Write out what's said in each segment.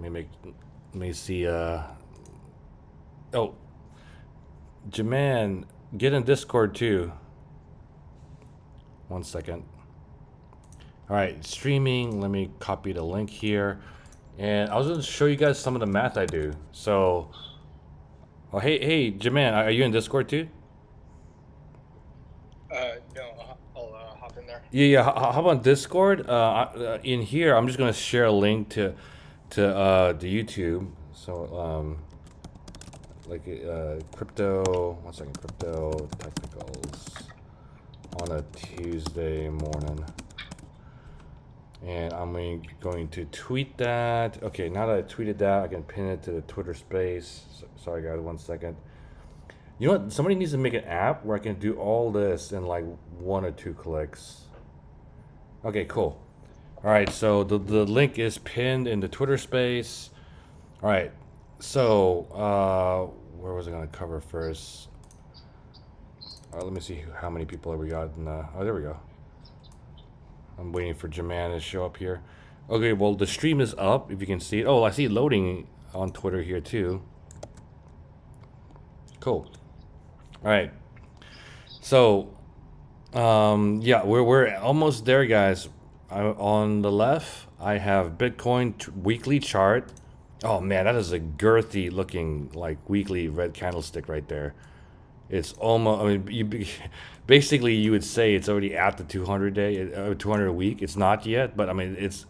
Let me see. Oh, Jaman, get in Discord too. 1 second. All right, streaming. Let me copy the link here, and I was going to show you guys some of the math I do. So, oh hey, Jaman, are you in Discord too? No, I'll hop in there. Yeah. How about Discord? In here, I'm just going to share a link to the YouTube. So, crypto. 1 second, crypto technicals on a Tuesday morning. And I'm going to tweet that. Okay, now that I tweeted that, I can pin it to the Twitter space. Sorry, guys, 1 second. You know what? Somebody needs to make an app where I can do all this in like 1 or 2 clicks. Okay, cool. All right, so the link is pinned in the Twitter space. All right, so where was I going to cover first? All right, let me see how many people have we got. Oh, there we go. I'm waiting for Jaman to show up here. Okay, well, the stream is up, if you can see it. Oh, I see it loading on Twitter here, too. Cool. All right. So, yeah, we're almost there, guys. On the left, I have Bitcoin weekly chart. Oh, man, that is a girthy looking, like, weekly red candlestick right there. It's almost. I mean, basically you would say it's already at the 200 day, 200 a week. It's not yet, but I mean it's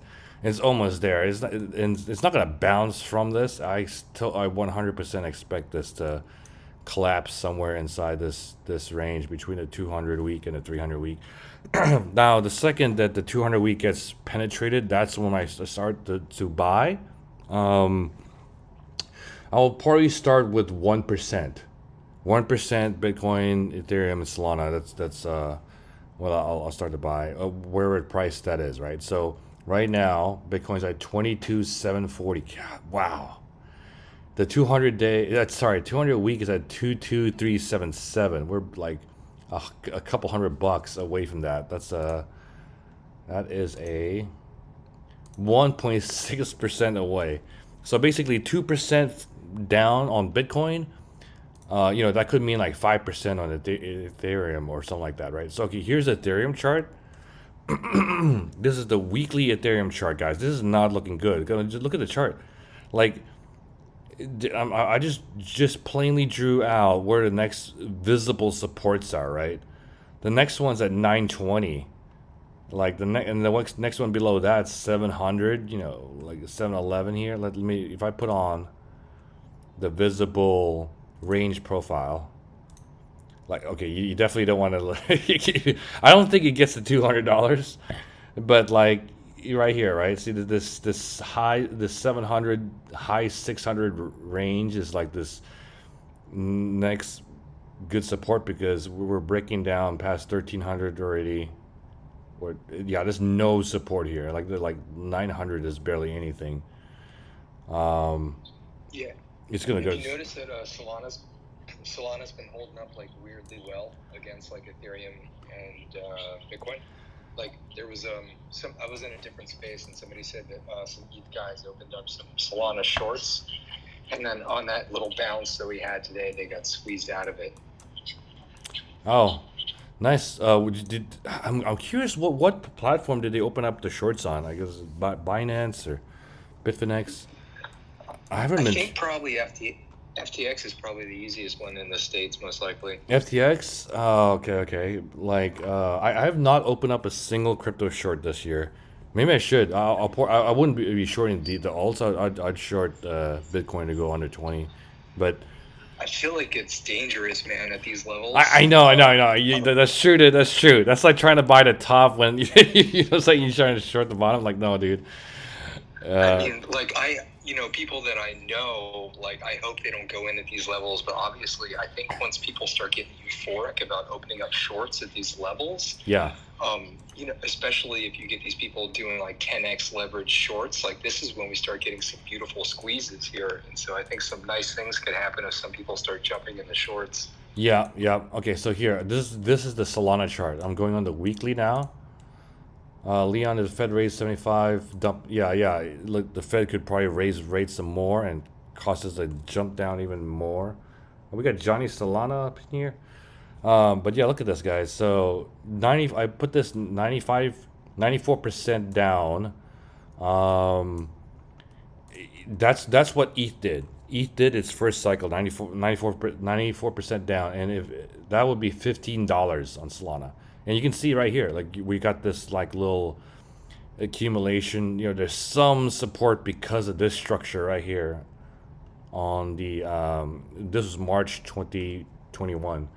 almost there. It's not, and it's not gonna bounce from this. I 100% expect this to collapse somewhere inside this range between the 200 week and the 300 week. Now, the second that the 200 week gets penetrated, that's when I start to buy. Um, I'll probably start with 1%. 1% Bitcoin, Ethereum, and Solana. That's well, I'll start to buy where it priced that is, right? So right now, Bitcoin's at 22,740. God, wow. The 200 day, that's sorry, 200 week is at 22,377. We're like a couple $100 away from that. That is a 1.6% away. So basically 2% down on Bitcoin, that could mean like 5% on Ethereum or something like that, right? So, okay, here's the Ethereum chart. This is the weekly Ethereum chart, guys. This is not looking good. Just look at the chart. Like, I just plainly drew out where the next visible supports are, right? The next one's at 920. Like and the next one below that's 700. Like 711 here. Let me if I put on the visible range profile. Like, okay, you definitely don't want to. I don't think it gets to $200, but like right here, right? See this 700 high 600 range is like this next good support because we're breaking down past 1300 already. Or yeah, there's no support here. Like 900 is barely anything. Um, Yeah. it's gonna If go. you notice that Solana's been holding up like weirdly well against like Ethereum and Bitcoin. Like there was some I was in a different space and somebody said that some ETH guys opened up some Solana shorts, and then on that little bounce that we had today, they got squeezed out of it. Oh, nice. I'm curious what platform did they open up the shorts on? I guess Binance or Bitfinex. I haven't I been think probably FTX is probably the easiest one in the States, most likely. FTX. Oh, okay. Like I have not opened up a single crypto short this year. Maybe I should. I wouldn't be shorting the alts. I'd short Bitcoin to go under 20, but I feel like it's dangerous, man, at these levels. I know, I know. That's true, dude. That's true. That's like trying to buy the top when it's like you're trying to short the bottom. Like, no, dude. I Uh, mean, like people that I know, like I hope they don't go in at these levels, but obviously, I think once people start getting euphoric about opening up shorts at these levels, yeah, especially if you get these people doing like 10x leverage shorts, like this is when we start getting some beautiful squeezes here, and so I think some nice things could happen if some people start jumping in the shorts. yeah. Okay, so here, this is the Solana chart. I'm going on the weekly now. Leon, the Fed raised 75. Dump. Yeah, yeah. Look, the Fed could probably raise rates some more and cause us to jump down even more. We got Johnny Solana up in here. But yeah, look at this, guys. So 90. I put this 95, 94% down. Um, that's what ETH did. ETH did its first cycle, 94% down, and if that would be $15 on Solana. And you can see right here, like we got this like little accumulation. There's some support because of this structure right here on the this was March 2021.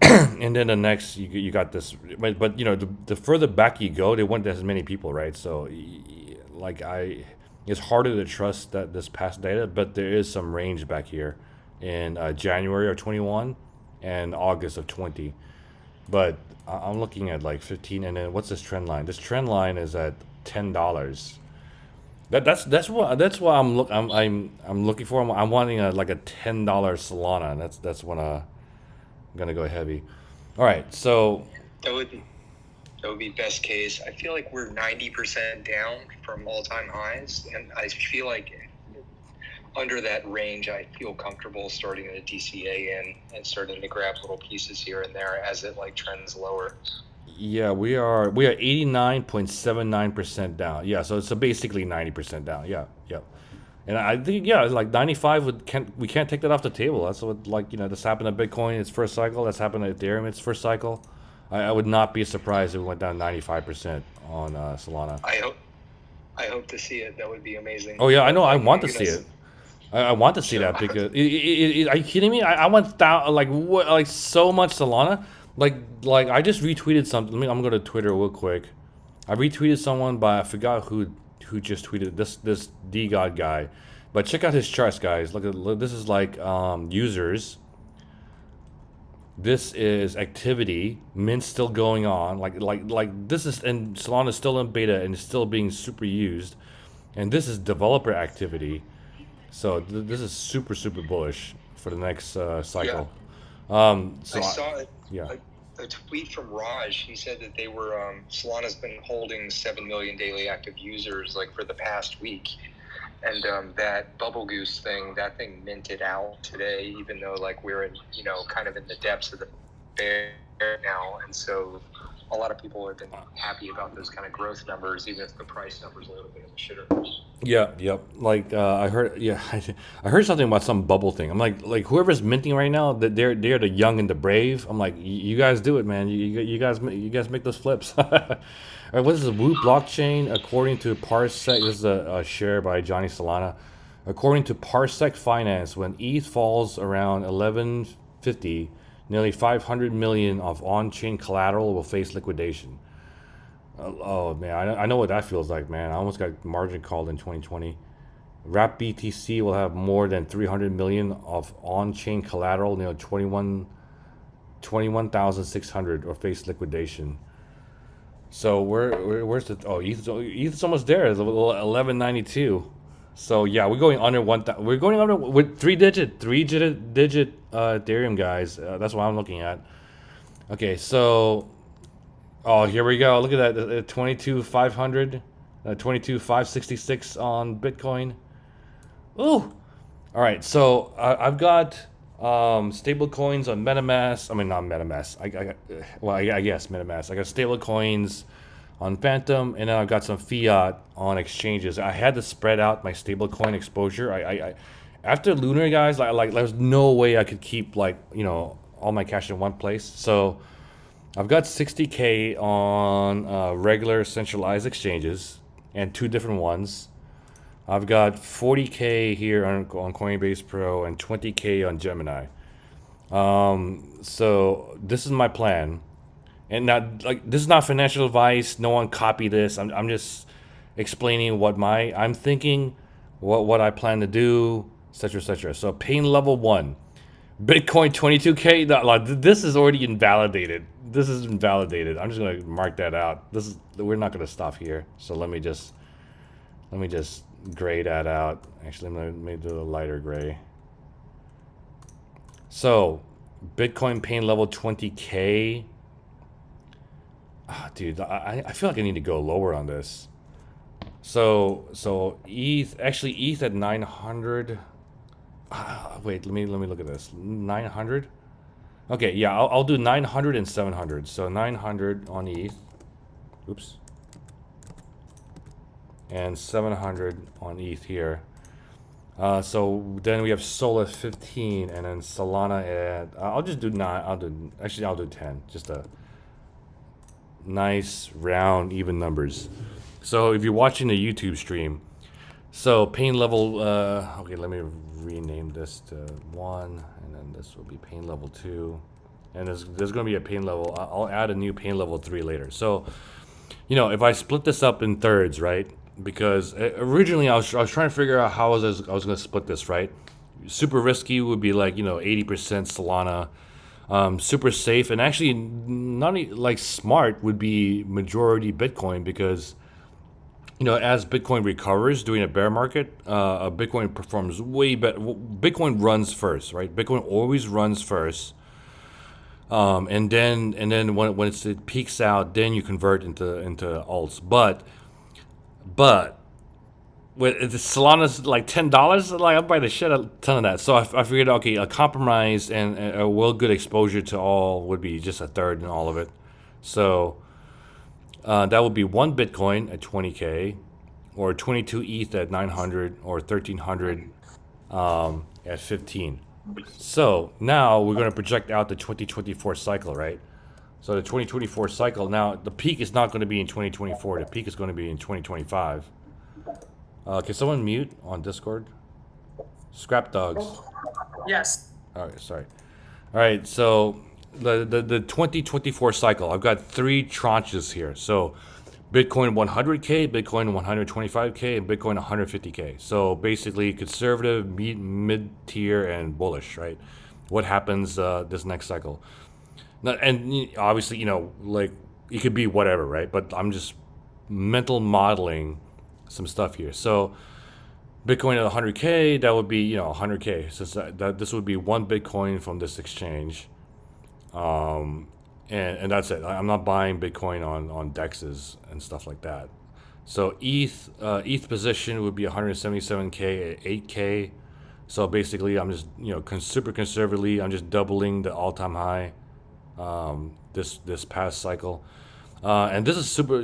And then the next you got this, but the further back you go, there weren't as many people, right? So like it's harder to trust that this past data, but there is some range back here in January of 21 and August of 20. But I'm looking at like 15, and then what's this trend line? This trend line is at $10. That's what I'm looking for. I'm wanting like a $10 Solana, and that's when I'm gonna go heavy. All right, so That would that would be best case. I feel like we're 90% down from all-time highs, and I feel like under that range, I feel comfortable starting a DCA in and starting to grab little pieces here and there as it like trends lower. yeah, we are 89.79% down. Yeah, so it's basically 90% down. Yeah, yeah. And I think it's like 95 we can't take that off the table. That's what this happened to Bitcoin its first cycle. That's happened to Ethereum its first cycle. I would not be surprised if we went down 95% on Solana. I hope to see it. That would be amazing. Oh yeah, I know. I Like, want to see it. I want to see that because are you kidding me? I want like what, like so much Solana. Like I just retweeted something. I'm going to Twitter real quick. I retweeted someone, but I forgot who just tweeted this D God guy. But check out his charts, guys. Look, this is like users. This is activity. Mint's still going on. Like this is, and Solana is still in beta and is still being super used. And this is developer activity. So this is super bullish for the next yeah, cycle. So I saw it. yeah. A tweet from Raj. He said that they were Solana's been holding 7 million daily active users like for the past week, and that Bubble Goose thing, that thing minted out today, even though like we're in kind of in the depths of the bear now, and so a lot of people have been happy about those kind of growth numbers, even if the price number's a little bit of a shitter. Yeah, yep. Like I heard, yeah, I heard something about some bubble thing. I'm like whoever's minting right now, that they're the young and the brave. I'm like, you guys do it, man. You guys make those flips. All right, what is this Woo blockchain? According to Parsec, this is a share by Johnny Solana. According to Parsec Finance, when ETH falls around 1150, nearly 500 million of on-chain collateral will face liquidation. Oh man, I know what that feels like, man. I almost got margin called in 2020. Wrap BTC will have more than 300 million of on-chain collateral, 21,600, or face liquidation. So where's the ETH's almost there. It's 1192. So yeah, we're going under one. We're going under with three digit Ethereum, guys. That's what I'm looking at. Okay, so oh, here we go. Look at that. 22,500, 22,566 on Bitcoin. Ooh. All right. So I've got stable coins on MetaMask. I mean, not MetaMask. I guess MetaMask. I got stable coins on Phantom, and then I've got some fiat on exchanges. I had to spread out my stable coin exposure. After Lunar, guys, like there's no way I could keep all my cash in one place. So I've got 60K on regular centralized exchanges and two different ones. I've got 40K here on Coinbase Pro and 20K on Gemini. So this is my plan. And not like this is not financial advice. No one copy this. I'm just explaining what I'm thinking, what I plan to do, etc. etc. So pain level 1. Bitcoin 22K. This is already invalidated. This is invalidated. I'm just gonna mark that out. We're not gonna stop here. So let me just gray that out. Actually, I'm gonna make it a lighter gray. So Bitcoin pain level 20K. Dude, I feel like I need to go lower on this. So ETH at 900. Wait, let me look at this. 900. Okay, yeah, I'll do 900 and 700. So 900 on ETH. Oops. And 700 on ETH here. So then we have Sola 15, and then Solana at. I'll just do 9. I'll do 10. Just a nice round even numbers. So if you're watching the YouTube stream, so pain level. Okay, let me rename this to 1, and then this will be pain level 2, and there's going to be a pain level. I'll add a new pain level 3 later. So if I split this up in thirds, right? Because originally I was trying to figure out how I was going to split this, right? Super risky would be like 80% Solana. Super safe and actually not like smart would be majority Bitcoin, because as Bitcoin recovers during a bear market, Bitcoin performs way better. Bitcoin runs first, right? Bitcoin always runs first, and then when it peaks out, then you convert into alts. But with the Solana's like $10, like I'll buy the shit a ton of that. So I figured, okay, a compromise and a well good exposure to all would be just a third in all of it. So that would be 1 Bitcoin at 20K, or 22 ETH at 900, or 1300 at 15. So now we're going to project out the 2024 cycle, right? So the 2024 cycle, now the peak is not going to be in 2024. The peak is going to be in 2025. Can someone mute on Discord? Scrap dogs. Yes. All right, sorry. All right, so the 2024 cycle, I've got 3 tranches here. So Bitcoin 100K, Bitcoin 125K, and Bitcoin 150K. So basically conservative, mid-tier, and bullish, right? What happens this next cycle? And obviously, like it could be whatever, right? But I'm just mental modeling some stuff here. So Bitcoin at 100K, that would be 100K. Since that this would be 1 Bitcoin from this exchange, and that's it. I'm not buying Bitcoin on dexes and stuff like that. So ETH position would be 177K at 8K. So basically, I'm just super conservatively, I'm just doubling the all-time high this past cycle, and this is super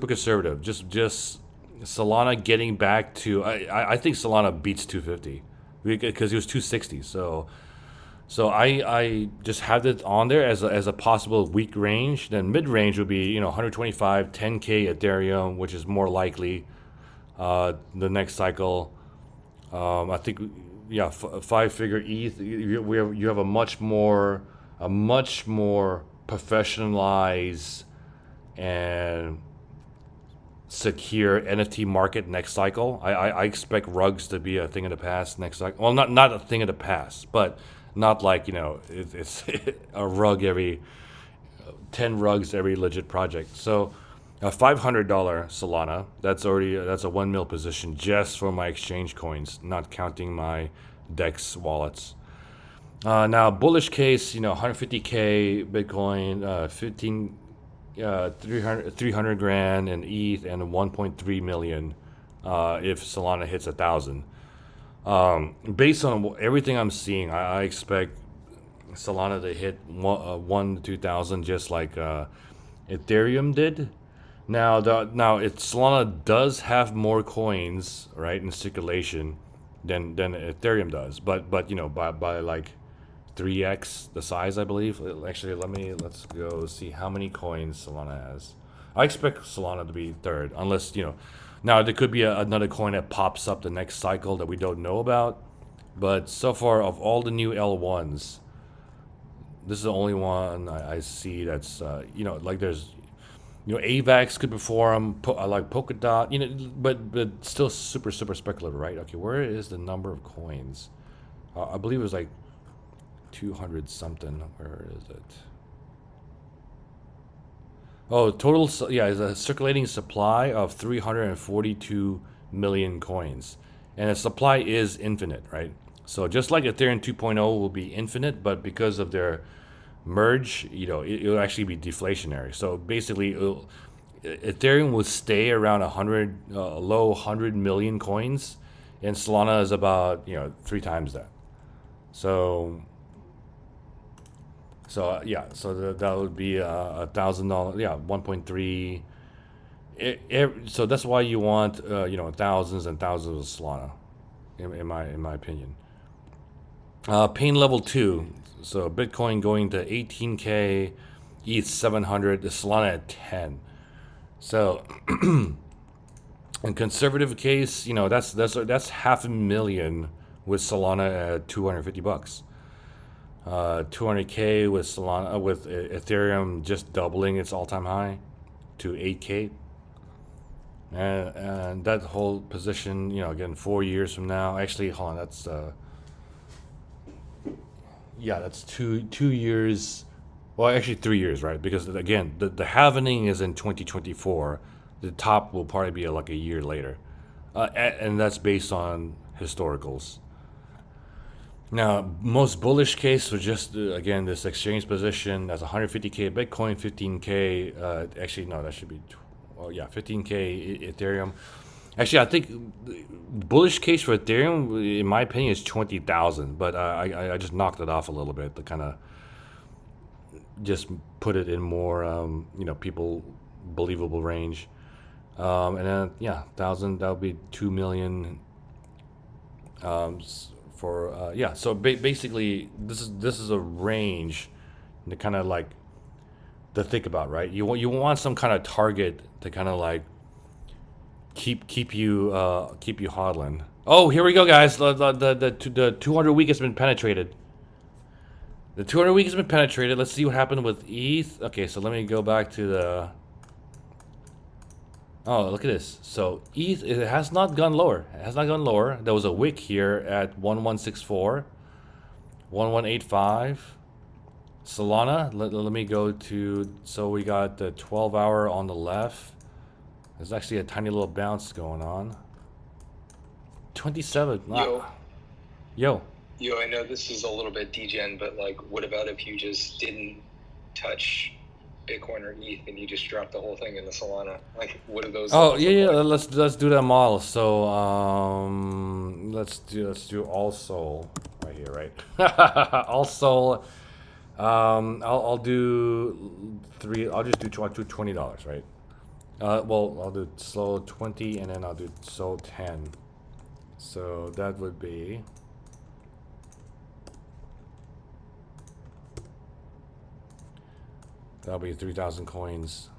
conservative. Just Solana getting back to I think Solana beats 250 because he was 260. So I just have it on there as a possible weak range. Then mid range would be 125, 10K Ethereum, which is more likely the next cycle. I think 5-figure ETH. You have a much more professionalized and secure NFT market next cycle. I expect rugs to be a thing of the past next cycle. Well, not a thing of the past, but not like it's a rug every 10 rugs every legit project. So a $500 Solana, that's a 1 mil position just for my exchange coins, not counting my Dex wallets. Now bullish case, 150K Bitcoin, 300 grand in ETH, and 1.3 million if Solana hits 1,000. Based on everything I'm seeing, I expect Solana to hit 1 to 2,000, just like Ethereum did. Now Solana does have more coins, right, in circulation than Ethereum does, but by like 3x the size, I believe. Actually, let's go see how many coins Solana has. I expect Solana to be third, unless now there could be another coin that pops up the next cycle that we don't know about. But so far, of all the new L1s, this is the only one I see that's like there's AVAX could perform, like Polkadot, but still super speculative, right? Okay, where is the number of coins? I believe it was like 200 something. Where is it? Oh, total, is a circulating supply of 342 million coins. And the supply is infinite, right? So just like Ethereum 2.0 will be infinite, but because of their merge, it'll actually be deflationary. So basically, Ethereum will stay around 100, low 100 million coins, and Solana is about 3 times that. So yeah, so that would be $1,000. Yeah, 1.3. So that's why you want thousands and thousands of Solana, in my opinion. Pain level 2. So Bitcoin going to 18K, ETH 700, the Solana at 10. So in conservative case, that's half a million with Solana at $250. 200K with Solana, with Ethereum just doubling its all-time high to 8K. And that whole position, again, 4 years from now. Actually, hold on, that's 2 years. Well, actually 3 years, right? Because again, the halvening is in 2024. The top will probably be like a year later, and that's based on historicals. Now, most bullish case was just again this exchange position. That's 150K Bitcoin, 15K. Actually, no, that should be. Well, yeah, 15K Ethereum. Actually, I think bullish case for Ethereum, in my opinion, is 20,000. But I just knocked it off a little bit to kind of just put it in more people believable range. And then yeah, 1,000, that would be 2 million. For yeah, so basically this is a range to kind of like to think about, right? You want some kind of target to kind of like keep you hodling. Oh, here we go, guys. The 200 week has been penetrated. The 200 week has been penetrated. Let's see what happened with ETH. Okay, so let me go back to the. Oh, look at this. So ETH, it has not gone lower. It has not gone lower. There was a wick here at 1164, 1185. Solana, let me go to. So we got the 12-hour on the left. There's actually a tiny little bounce going on. 27. Yo. Yo, I know this is a little bit degen, but like, what about if you just didn't touch Bitcoin or ETH and you just dropped the whole thing into Solana? Like, what are those? Oh yeah. Like? Let's do that model. So let's do all soul right here, right? All soul. I'll do three. I'll just do $20, right? Well, I'll do slow 20, and then I'll do soul 10. So that would be. That'll be 3,000 coins.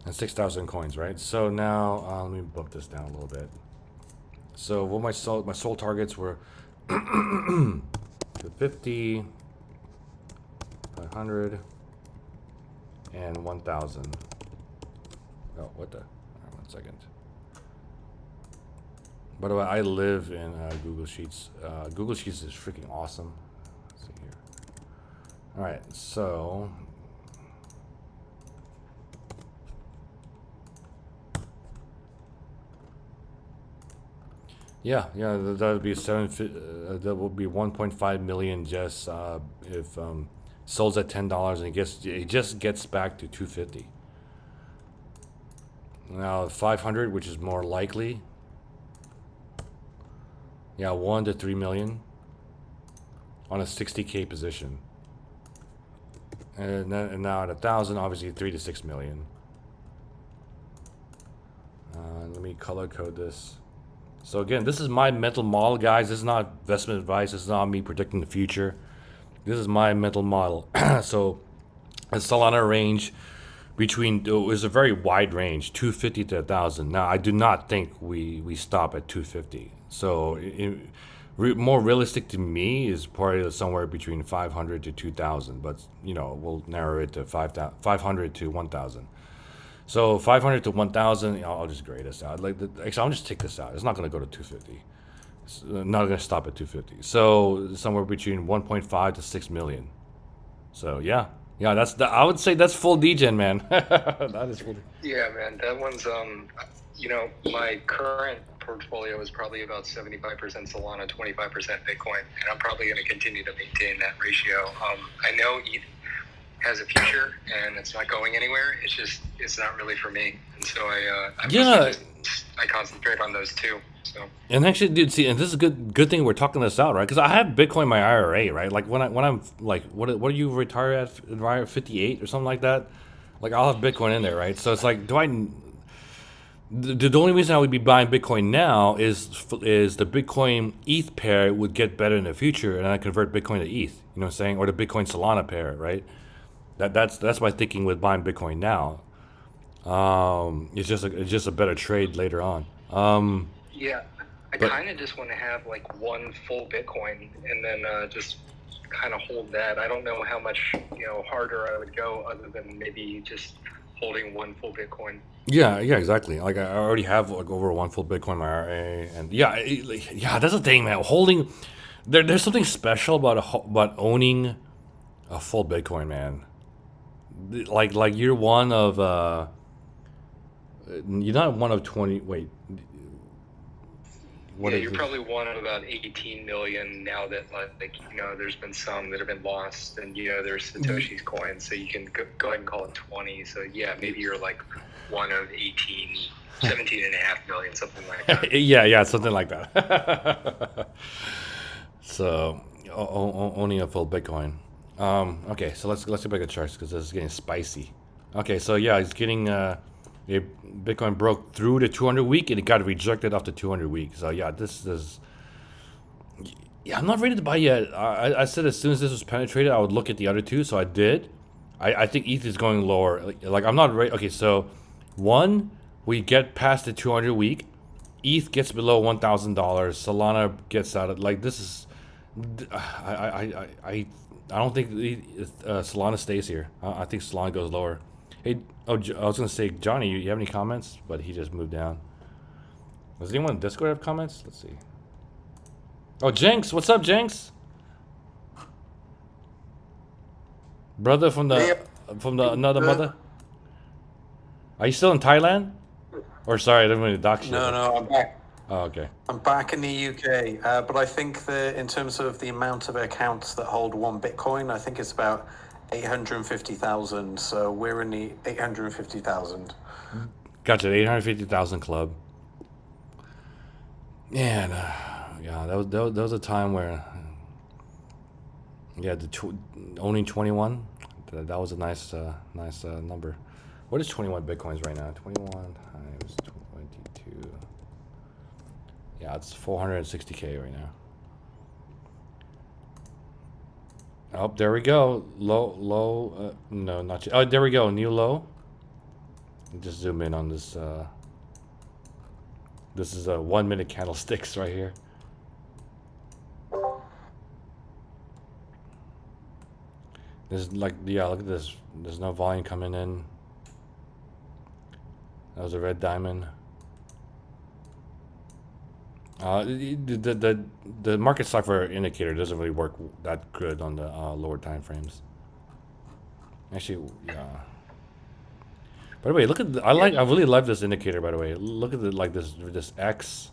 And 6,000 coins, right? So now let me bump this down a little bit. So what my soul targets were 50, 500, and 1,000. Oh, what the? Right, 1 second. By the way, I live in Google Sheets. Google Sheets is freaking awesome. Let's see here. All right, so yeah, that would be that would be 1.5 million just if sold at $10 and it just gets back to 250. Now 500, which is more likely. Yeah, 1 to 3 million on a 60K position, and now at 1,000, obviously 3 to 6 million. Let me color code this. So again, this is my mental model, guys. This is not investment advice. This is not me predicting the future. This is my mental model. So a Solana range between is a very wide range, 250 to 1,000. Now I do not think we stop at 250. So more realistic to me is probably somewhere between 500 to 2,000. But we'll narrow it to 500 to 1,000. So 500 to 1,000, I'll just grade this out. Actually, I'll just take this out. It's not going to go to 250. It's not going to stop at 250. So somewhere between 1.5 to 6 million. So yeah, I would say that's full degen, man. That is full. Yeah, man, that one's my current portfolio is probably about 75% Solana, 25% Bitcoin, and I'm probably going to continue to maintain that ratio. I know ETH has a future, and it's not going anywhere. It's not really for me, and so Yeah, I concentrate on those two. So and actually, dude, see, and this is a good thing we're talking this out, right? Because I have Bitcoin in my IRA, right? Like when I'm like, what do you retire at? Retire 58 or something like that? Like I'll have Bitcoin in there, right? So it's like, do I? The only reason I would be buying Bitcoin now is the Bitcoin ETH pair would get better in the future, and I convert Bitcoin to ETH. You know what I'm saying? Or the Bitcoin Solana pair, right? That's my thinking with buying Bitcoin now. It's just a better trade later on. yeah, I But kind of just want to have like one full Bitcoin, and then just kind of hold that. I don't know how much harder I would go, other than maybe just holding one full Bitcoin. yeah, exactly. Like I already have like over one full Bitcoin in my IRA, and yeah, that's the thing, man. Holding there's something special about about owning a full Bitcoin, man. Like you're one of you're not one of 20. Wait, what Yeah, is you're this? probably one of about 18 million now that there's been some that have been lost, and there's Satoshi's coins, so you can go ahead and call it 20. So yeah, maybe you're like one of 18, 17 and a half million, something like that. Yeah, something like that. So owning a full Bitcoin. Okay, so let's get back to charts because this is getting spicy. Okay, so yeah, it's getting Bitcoin broke through the 200 week and it got rejected off the 200 week. So yeah, this is yeah, I'm not ready to buy yet. I said as soon as this was penetrated, I would look at the other two, so I did. I think ETH is going lower. Like I'm not ready. Okay, so one, we get past the 200 week, ETH gets below $1,000. Solana gets out of like this is. I don't think Solana stays here. I think Solana goes lower. Hey, I was gonna say Johnny, you have any comments? But he just moved down. Does anyone in Discord have comments? Let's see. Oh, Jenks, what's up, Jenks? Brother from the another mother. Are you still in Thailand? Or sorry, I didn't mean to dox you. No, I'm back. Oh, okay. I'm back in the UK, but I think that in terms of the amount of accounts that hold one Bitcoin, I think it's about 850,000. So we're in the 850,000. Gotcha, 850,000 club. Man, yeah, that was a time where, yeah, owning 21, that was a nice number. What is 21 bitcoins right now? 21 times 22. Yeah, it's 460K right now. Oh, there we go. Low. No, not yet. Oh, there we go. New low. Just zoom in on this. This is a 1 minute candlesticks right here. There's like, yeah, look at this. There's no volume coming in. That was a red diamond. The market cipher indicator doesn't really work that good on the lower time frames. Actually, yeah. By the way, look at I really love this indicator. By the way, look at this X,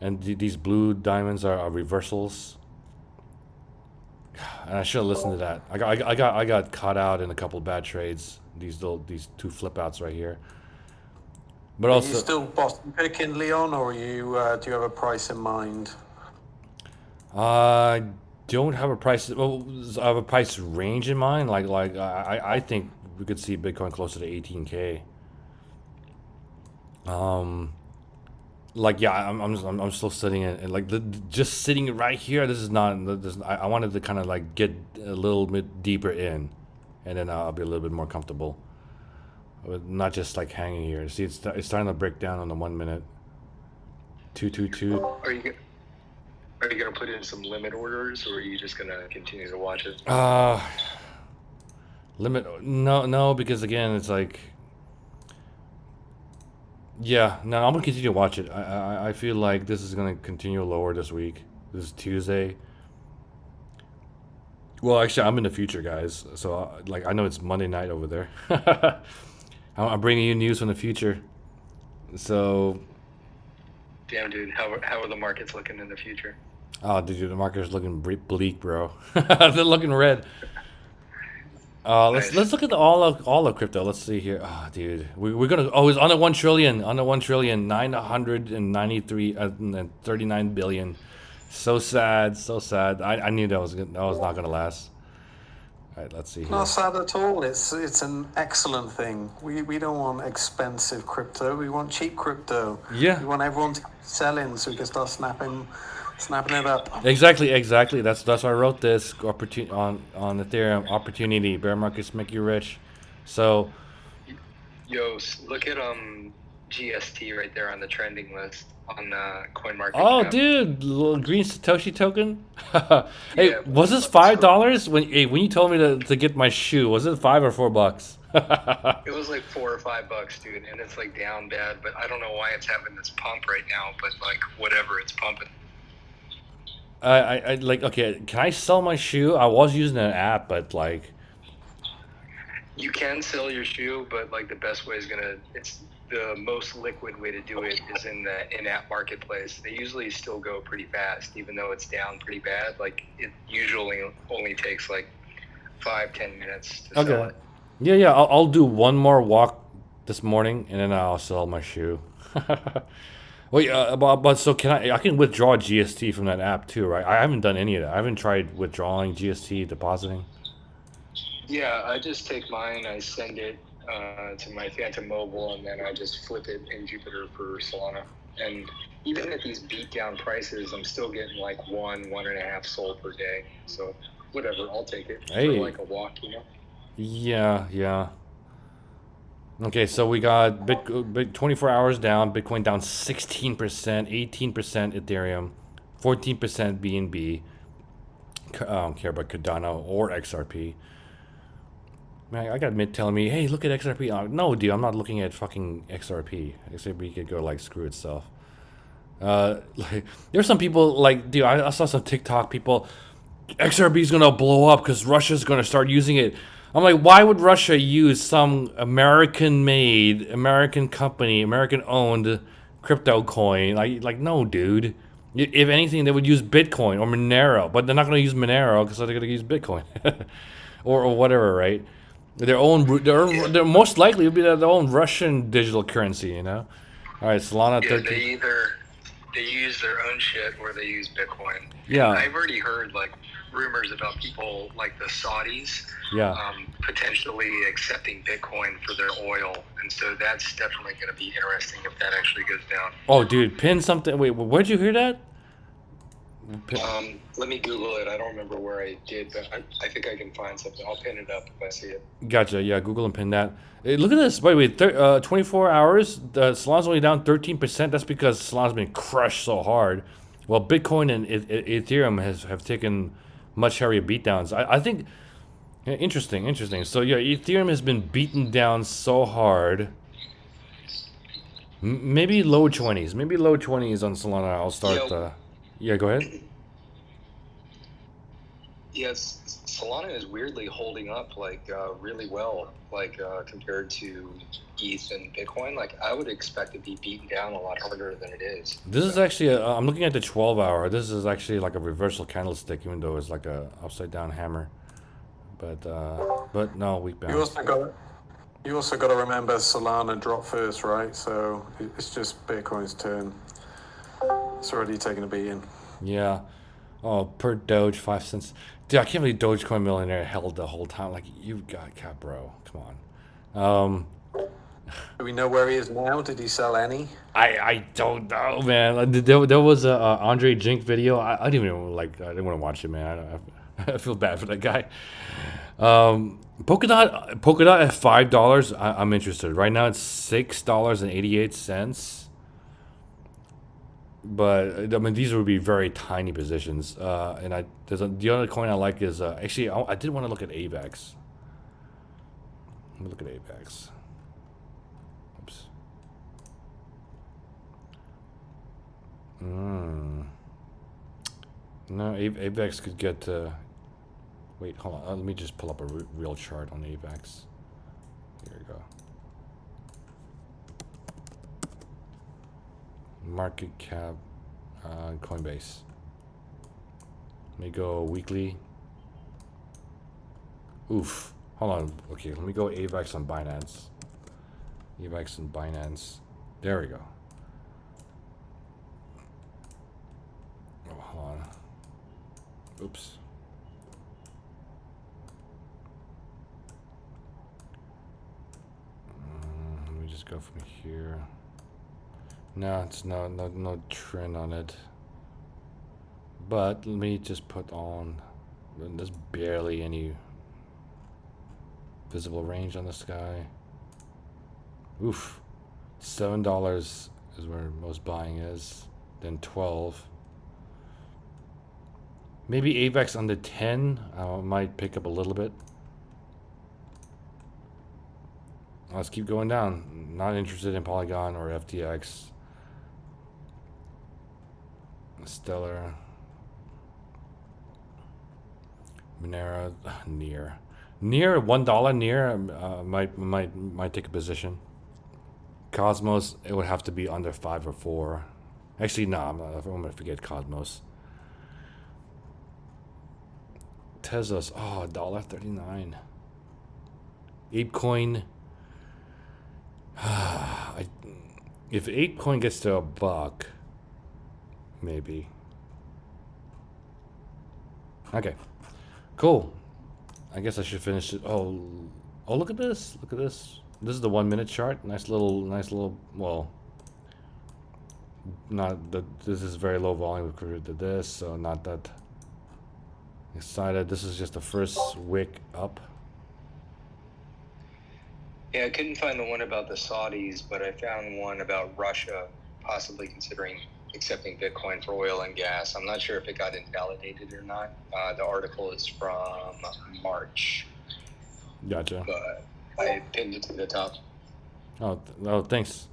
and these blue diamonds are reversals. And I should have listened to that. I got caught out in a couple of bad trades. These two flip outs right here. But Are also, you still bottom picking, Leon, or do you have a price in mind? I don't have a price. Well, I have a price range in mind. Like I think we could see Bitcoin closer to 18K. Like yeah, I'm still sitting in like just sitting right here. This is not. I wanted to kind of like get a little bit deeper in, and then I'll be a little bit more comfortable. Not just like hanging here. See, it's starting to break down on the 1 minute. 222. Are you gonna put in some limit orders, or are you just gonna continue to watch it? Limit? No, because again, it's like, yeah, no, I'm gonna continue to watch it. I feel like this is gonna continue lower this week. This is Tuesday. Well, actually, I'm in the future, guys. So like, I know it's Monday night over there. I'm bringing you news from the future. So Damn, dude. How are the markets looking in the future? Oh, dude, the market's looking bleak, bro. They're looking red. Let's Nice. let's look at all of crypto. Let's see here. Oh, dude, we're gonna. Oh, it's on the 1 trillion. On the 1 trillion, 993 and 39 billion. So sad, so sad. I knew that was not gonna last. All right, let's see Not here. sad at all. It's an excellent thing. We don't want expensive crypto. We want cheap crypto. Yeah. We want everyone to sell in so we can start snapping it up. Exactly. That's why I wrote this on Ethereum. Opportunity, bear markets make you rich. So, Yo, look at GST right there on the trending list on CoinMarketCap. oh, dude, little green Satoshi token. Hey, Yeah, was this so $5 when you told me to get my shoe? Was it $5 or $4? it was like $4 or $5, dude, and it's like down bad. But I don't know why it's having this pump right now. But like whatever, it's pumping. I like okay. Can I sell my shoe? I was using an app, but like, You can sell your shoe, but like the best way is it's the most liquid way to do it is in the in-app marketplace. They usually still go pretty fast, even though it's down pretty bad. Like it usually only takes like 5-10 minutes to sell okay, it. yeah. I'll do one more walk this morning, and then I'll sell my shoe. Wait, but so can I can withdraw GST from that app too, right? I haven't done any of that. I haven't tried withdrawing GST, depositing. Yeah, I just take mine, I send it to my Phantom Mobile, and then I just flip it in Jupiter for Solana. And even at these beat down prices, I'm still getting like 1.5 SOL per day. So whatever, I'll take it Hey. for like a walk, you know? Yeah. Okay, so we got bit 24 hours down, Bitcoin down 16%, 18% Ethereum, 14% BNB. I don't care about Cardano or XRP. Man, I got Mid telling me, hey, look at XRP. No, dude, I'm not looking at fucking XRP. XRP could go like screw itself. Like there's some people like, dude, I saw some TikTok people. XRP is gonna blow up because Russia's gonna start using it. I'm like, why would Russia use some American-made, American company, American-owned crypto coin? Like, no, dude. If anything, they would use Bitcoin or Monero, but they're not gonna use Monero because they're gonna use Bitcoin, or whatever, right? They're most likely would be their own Russian digital currency, you know. All right, Solana Yeah, 13. they use their own shit or they use Bitcoin. Yeah. And I've already heard like rumors about people like the Saudis Yeah. potentially accepting Bitcoin for their oil, and so that's definitely going to be interesting if that actually goes down. Oh, dude, pin something. Wait, where'd you hear that? Let me Google it. I don't remember where I did, but I think I can find something. I'll pin it up if I see it. Gotcha. Yeah, Google and pin that. Hey, look at this. Wait. 24 hours. Solana's only down 13%. That's because Solana's been crushed so hard. Well, Bitcoin and Ethereum have taken much heavier beatdowns. I think. Yeah, interesting. So yeah, Ethereum has been beaten down so hard. Maybe low 20s. Maybe low 20s on Solana. I'll start. Yeah, go ahead. Yes, Solana is weirdly holding up like really well, like compared to ETH and Bitcoin. Like I would expect it to be beaten down a lot harder than it is. This is actually I'm looking at the 12-hour. This is actually like a reversal candlestick, even though it's like a upside down hammer. But no, weak bounce. You also got to remember Solana dropped first, right? So it's just Bitcoin's turn. It's already taken a beating. Yeah. Oh, per Doge, 5 cents. Dude, I can't believe Dogecoin Millionaire held the whole time. Like, you got cat, bro. Come on. Do we know where he is now? Did he sell any? I don't know, man. There was a Andre Jink video. I didn't even I didn't want to watch it, man. I feel bad for that guy. Polkadot at $5. I'm interested. Right now it's $6.88. But I mean, these would be very tiny positions. And the other coin I like is actually I did want to look at AVAX. Let me look at AVAX. Oops. No, AVAX could get. Wait, hold on. Let me just pull up a real chart on AVAX. Here we go. market cap, Coinbase. Let me go weekly. Oof. Hold on. Okay, let me go AVAX on Binance. AVAX on Binance. There we go. Oh, hold on. Oops. Let me just go from here. No, it's no trend on it. But let me just put on. There's barely any visible range on this guy. Oof. $7 is where most buying is. Then 12. Maybe AVAX under 10 might pick up a little bit. Let's keep going down. Not interested in Polygon or FTX. Stellar. Monero. Near $1 near might take a position. Cosmos, it would have to be under 5 or 4. Actually, no, I'm gonna forget Cosmos. Tezos, oh, $1.39. ApeCoin. If ApeCoin gets to $1, maybe. Okay, cool. I guess I should finish it. Oh, look at this. Look at this. This is the 1 minute chart. Nice little. Well, not that this is very low volume compared to this, so not that excited. This is just the first wick up. Yeah, I couldn't find the one about the Saudis, but I found one about Russia possibly considering accepting Bitcoin for oil and gas. I'm not sure if it got invalidated or not. The article is from March. Gotcha. But I pinned it to the top. Oh, thanks.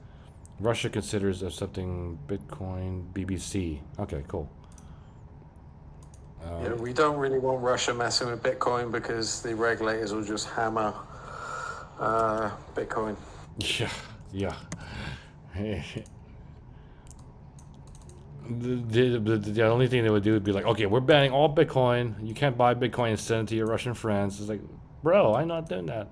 Russia considers accepting Bitcoin. BBC. Okay, cool. Yeah, we don't really want Russia messing with Bitcoin because the regulators will just hammer Bitcoin. Yeah. The only thing they would do would be like, okay, we're banning all Bitcoin. You can't buy Bitcoin and send it to your Russian friends. It's like, bro, I'm not doing that.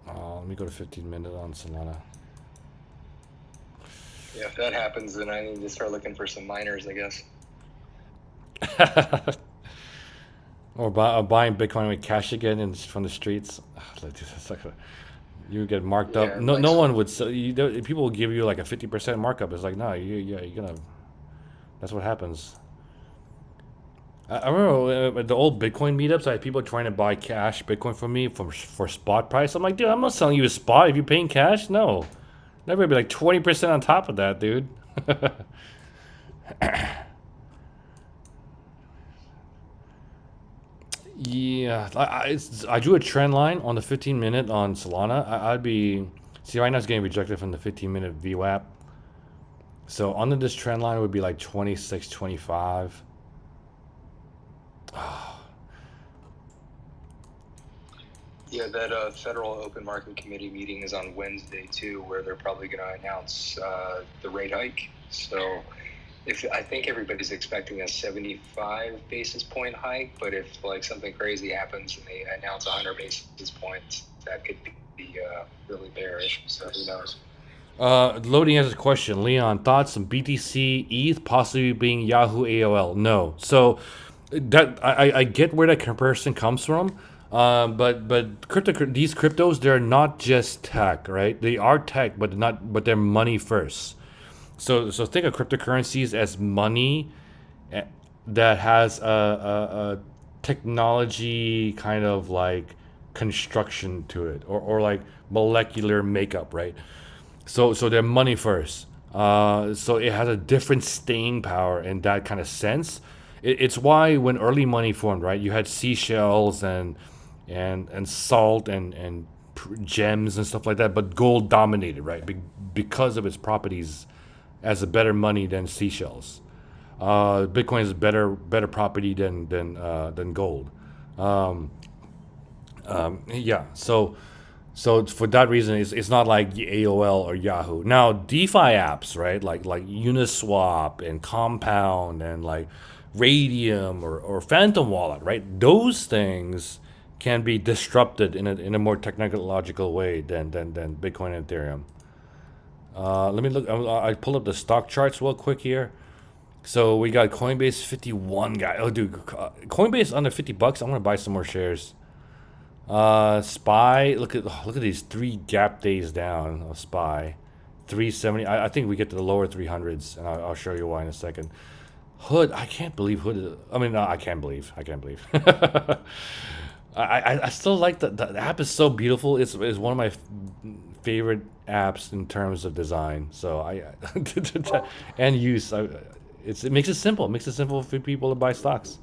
Let me go to 15 minutes on Solana. Yeah, if that happens, then I need to start looking for some miners, I guess. Or buying Bitcoin with cash again from the streets. You get marked up. Yeah, No one would sell. People will give you like a 50% markup. It's like, no, you're gonna. That's what happens. I remember at the old Bitcoin meetups, I had people trying to buy cash Bitcoin from me for spot price. I'm like, dude, I'm not selling you a spot. If you're paying cash, no. That would be like 20% on top of that, dude. Yeah, I drew a trend line on the 15 minute on Solana. I'd be. See, right now it's getting rejected from the 15-minute VWAP. So under this trend line, it would be like 26, 25. Yeah, that Federal Open Market Committee meeting is on Wednesday too, where they're probably going to announce the rate hike. So, I think everybody's expecting a 75 basis point hike, but if like something crazy happens and they announce 100 basis points, that could be really bearish. So who knows? Loading as a question, Leon, thoughts on BTC, ETH possibly being Yahoo AOL? No. So that I get where that comparison comes from. But these cryptos, they're not just tech, right? They are tech, but they're money first. So think of cryptocurrencies as money that has a technology kind of like construction to it, or like molecular makeup, right? So they're money first. So it has a different staying power in that kind of sense. It's why when early money formed, right, you had seashells and salt and gems and stuff like that, but gold dominated, right, because of its properties as a better money than seashells. Bitcoin is better property than gold. Yeah. So for that reason, it's not like AOL or Yahoo. Now DeFi apps, right? Like Uniswap and Compound and like Radium or Phantom Wallet, right? Those things can be disrupted in a more technological way than Bitcoin and Ethereum. Let me look. I pull up the stock charts real quick here. So we got Coinbase 51 guy. Oh, dude, Coinbase under $50. I'm gonna buy some more shares. Spy. Look at these 3 gap days down of Spy. 370. I think we get to the lower 300s, and I'll show you why in a second. Hood. I can't believe Hood. I mean, no, I can't believe. I can't believe. I still like the app is so beautiful. It's one of my favorite apps in terms of design. So and use. It makes it simple. It makes it simple for people to buy stocks.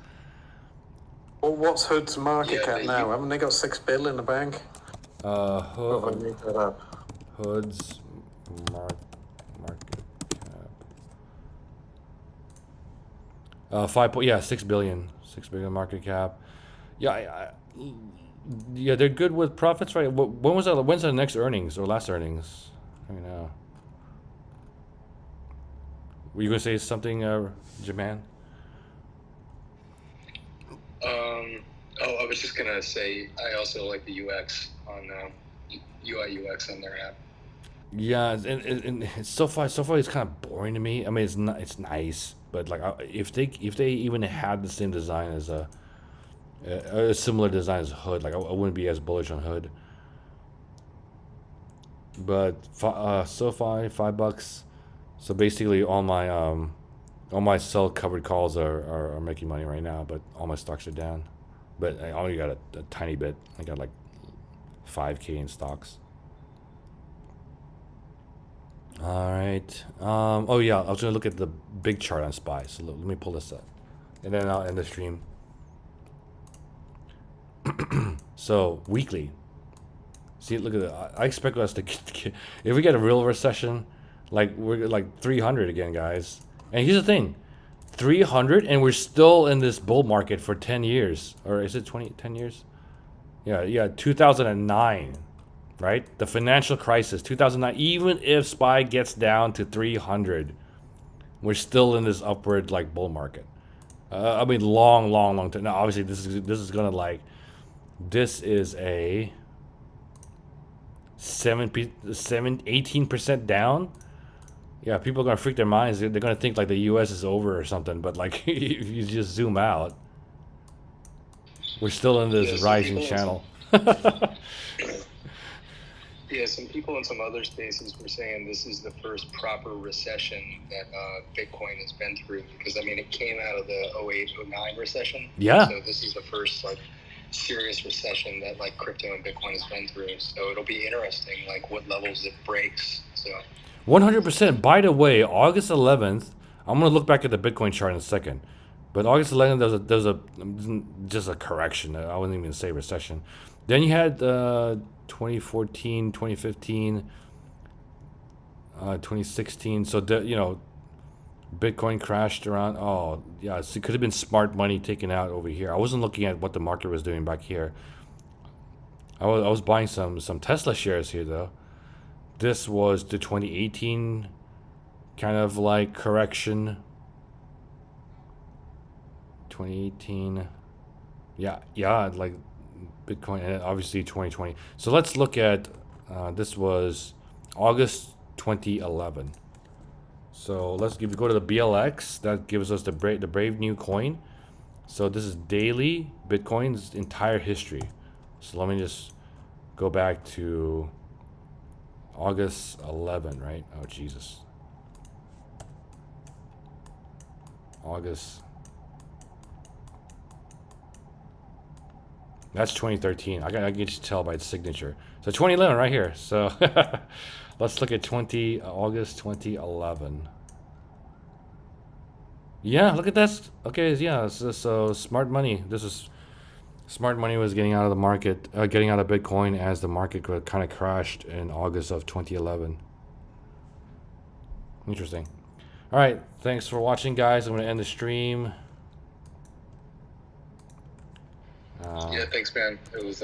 Well, what's Hood's market Yeah, cap but now? Haven't they got 6 bill in the bank? Oh, I Hood, made that up. Hood's market cap. 6 billion, 6 billion market cap. Yeah, yeah, they're good with profits, right? When was that? When's the next earnings or last earnings? I don't know. Were you gonna say something, Japan? Oh, I was just gonna say I also like the UX on UI UX on their app. Yeah, and it's so far it's kind of boring to me. I mean, it's not, it's nice, but like if they even had the same design as a similar design as Hood, like I wouldn't be as bullish on Hood. But SoFi $5. So basically, all my sell covered calls are making money right now, but all my stocks are down. But I only got a tiny bit. I got like 5K in stocks. All right. Oh yeah, I was gonna look at the big chart on Spy. So let me pull this up, and then I'll end the stream. So weekly. See, look at that. I expect us to get, if we get a real recession, like we're like 300 again, guys. And here's the thing, 300, and we're still in this bull market for 10 years, or is it 10 years? Yeah, 2009, right? The financial crisis, 2009. Even if Spy gets down to 300, we're still in this upward like bull market. I mean, long time. Now, obviously, this is gonna like, this is a 18% down. Yeah, people are gonna freak their minds. They're gonna think like the U.S. is over or something. But like, if you just zoom out, we're still in this rising channel. Yeah, some people in some other spaces were saying this is the first proper recession that Bitcoin has been through, because I mean it came out of the 08-09 recession. Yeah. So this is the first like serious recession that like crypto and Bitcoin has been through. So it'll be interesting like what levels it breaks. So 100%. By the way, August 11th, I'm gonna look back at the Bitcoin chart in a second, but August 11th there's a just a correction. I wouldn't even say recession. Then you had 2014, 2015, 2016. So Bitcoin crashed around. Oh yeah, it could have been smart money taken out over here. I wasn't looking at what the market was doing back here. I was buying some Tesla shares here though. This was the 2018 kind of like correction. 2018. Yeah, like Bitcoin, and obviously 2020. So let's look at this was August 2011. So let's go to the BLX. That gives us the brave new coin. So this is daily Bitcoin's entire history. So let me just go back to August 11, right? Oh, Jesus. August. That's 2013. I can just tell by its signature. So 2011 right here. So let's look at August 2011. Yeah, look at that. Okay, yeah, so smart money. This is smart money was getting out of the market, getting out of Bitcoin as the market kind of crashed in August of 2011. Interesting. All right, thanks for watching, guys. I'm going to end the stream. yeah, thanks, man. It was